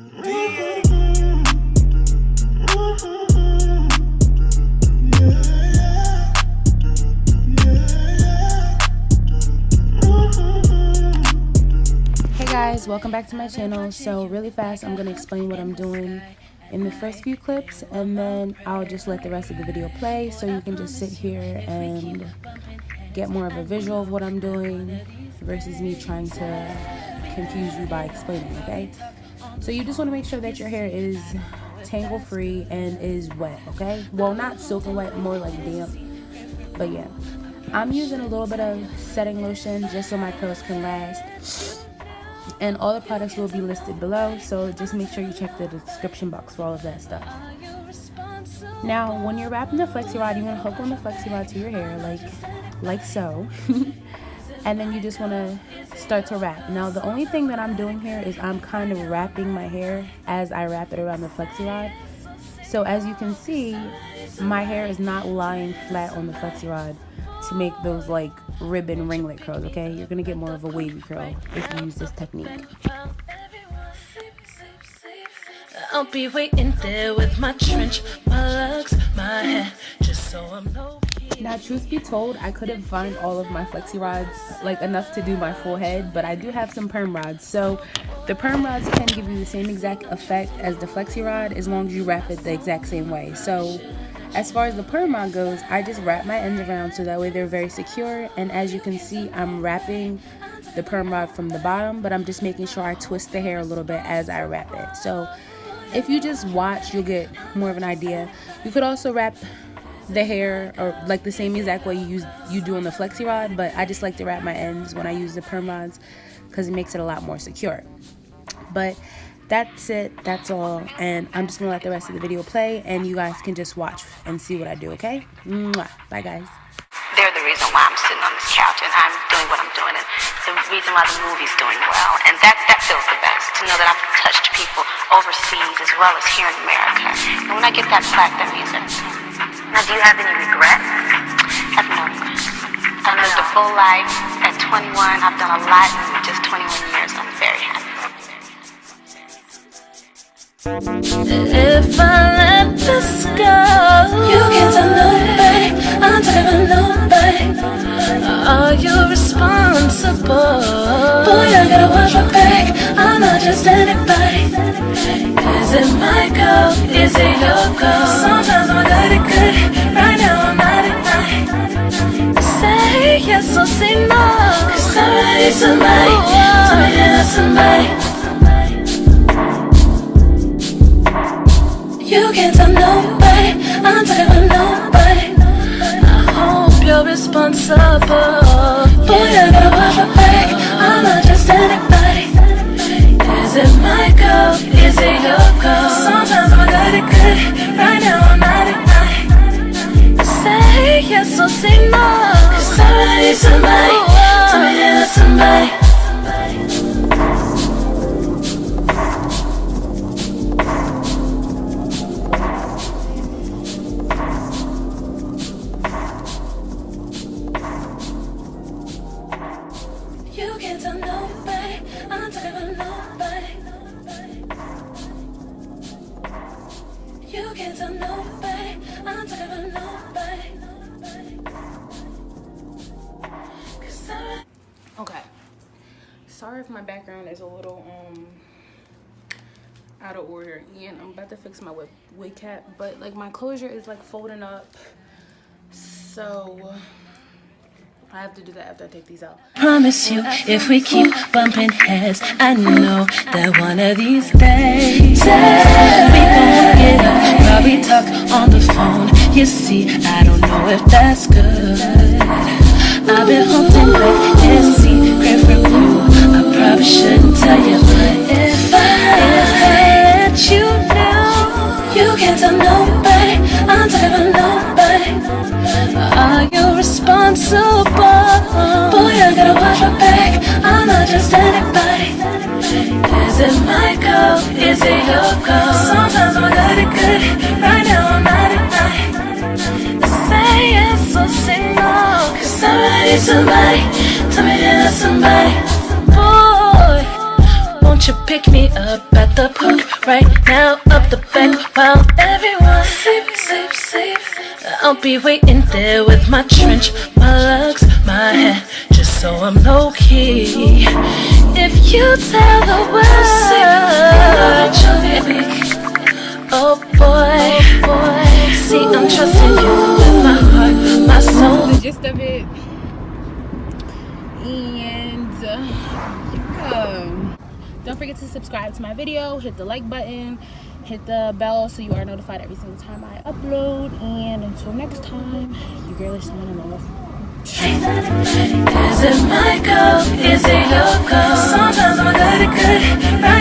Hey guys, welcome back to my channel. So really fast, I'm going to explain what I'm doing in the first few clips, and then I'll just let the rest of the video play so you can just sit here and get more of a visual of what I'm doing versus me trying to confuse you by explaining, okay? So you just want to make sure that your hair is tangle free and is wet, okay? Well, not soaking wet, more like damp, but yeah. I'm using a little bit of setting lotion just so my curls can last. And all the products will be listed below, so just make sure you check the description box for all of that stuff. Now, when you're wrapping the flexi rod, you want to hook on the flexi rod to your hair, like so. And then you just want to start to wrap. Now, the only thing that I'm doing here is I'm kind of wrapping my hair as I wrap it around the flexi rod. So as you can see, my hair is not lying flat on the flexi rod to make those like ribbon ringlet curls, okay? You're gonna get more of a wavy curl if you use this technique. I'll be waiting there with my trench, my lugs, my hair, just so I'm low key. Now, truth be told, I couldn't find all of my flexi rods, like enough to do my full head, but I do have some perm rods. So the perm rods can give you the same exact effect as the flexi rod as long as you wrap it the exact same way. So as far as the perm rod goes, I just wrap my ends around so that way they're very secure. And as you can see, I'm wrapping the perm rod from the bottom, but I'm just making sure I twist the hair a little bit as I wrap it. So if you just watch, you'll get more of an idea. You could also wrap the hair or like the same exact way you do on the flexi rod, but I just like to wrap my ends when I use the perm rods because it makes it a lot more secure. But that's it, that's all, and I'm just gonna let the rest of the video play and you guys can just watch and see what I do, okay? Mwah. Bye guys. They're the reason why I'm sitting on this couch and I'm doing what I'm doing, and the reason why the movie's doing well. And that feels the best, to know that I've touched people overseas as well as here in America. And when I get that plaque, that means everything. Now, do you have any regrets? I have no regrets. I've lived a full life. At 21, I've done a lot in just 21 years. I'm very happy. If I let this go, you can't tell nobody, I'm talking about nobody. Are you responsible? Boy, I gotta watch my back, I'm not just anybody. Is it my go? Is it your go? Sometimes I'm good at good, right now I'm not at night. Say yes or say no, 'cause I need somebody, tell me that somebody. You can't tell nobody, I'm talking about nobody. I hope you're responsible. Boy, I gotta watch my back, I'm not just anybody. Is it my go? Is it your go? Sometimes I'm good at good, right now I'm not at night. Say yes or say no, 'cause I need somebody, tell me that somebody. You can't tell nobody, I'm talking about nobody. You can't tell nobody, I'm talking about nobody. Okay. Sorry if my background is a little out of order. And I'm about to fix my wig cap, but like my closure is like folding up. So I have to do that after I take these out. Promise you, if we keep bumping heads, I know that one of these days we won't get up while we talk on the phone. You see, I don't know if that's good. I've been hoping like this secret from you. I probably shouldn't tell you, but if I let you know, you can't tell nobody, I'm talking about nobody. Are you responsible? Boy, I gotta watch my back, I'm not just anybody. Is it my go? Is it your go? Sometimes I'm good at good, right now I'm not at night. Say yes or say no, 'cause I need somebody, tell me that somebody. Boy, won't you pick me up at the park right now, up the back while everyone sleeps. I'll be waiting there with my trench, my lugs, my hat, just so I'm low key. If you tell the world, that you'll be weak. Oh boy, see I'm trusting you with my heart, my soul. The gist of it, and don't forget to subscribe to my video, hit the like button, hit the bell so you are notified every single time I upload. And until next time, your girl is Shannon Love. Is it my go? Is it your go? Sometimes I'm good at good right now.